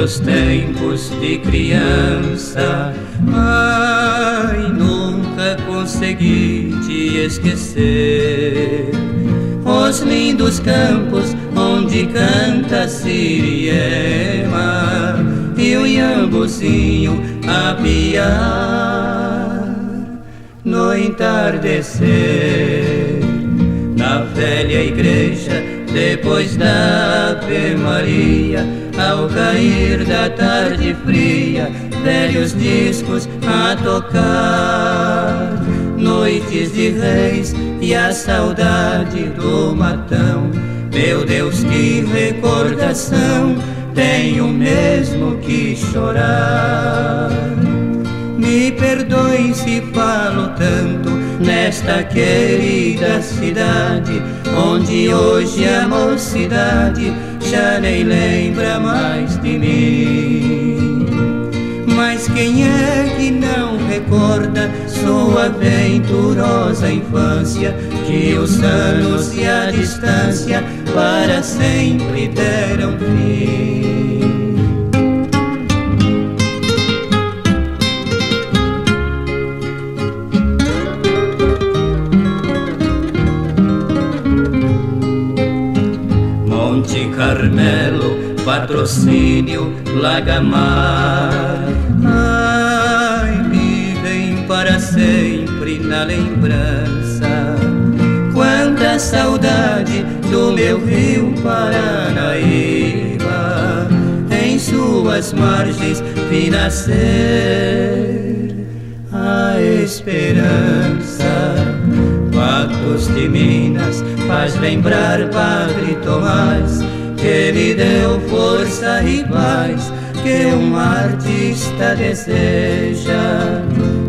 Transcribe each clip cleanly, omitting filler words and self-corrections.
meus tempos de criança. Ai, nunca consegui te esquecer. Os lindos campos onde canta a siriema e o iambuzinho a piar no entardecer. Na velha igreja, depois da Ave Maria, ao cair da tarde fria, velhos discos a tocar. Noites de reis e a saudade do matão. Meu Deus, que recordação, tenho mesmo que chorar. Me perdoem se falo tanto nesta querida cidade, onde hoje a mocidade já nem lembra mais de mim. Mas quem é que não recorda sua venturosa infância, que os anos e a distância para sempre deram fim? Monte Carmelo, Patrocínio, Lagamar, ai, vivem para sempre na lembrança. Quanta saudade do meu rio Paranaíba, em suas margens vi nascer a esperança. Patos de Minas faz lembrar Padre Tomás, que lhe deu força e paz que um artista deseja.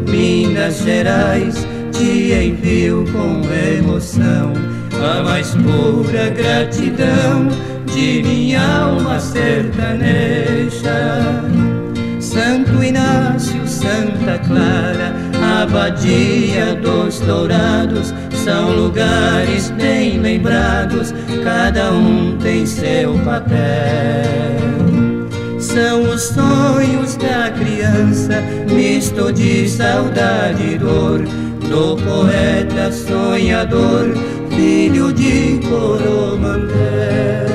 Minas Gerais te envio com emoção a mais pura gratidão de minha alma sertaneja. Santo Inácio, Santa Clara, Abadia dos Dourados, são lugares bem lembrados, cada um tem seu papel. São os sonhos da criança, misto de saudade e dor, do poeta sonhador, filho de Coromandel.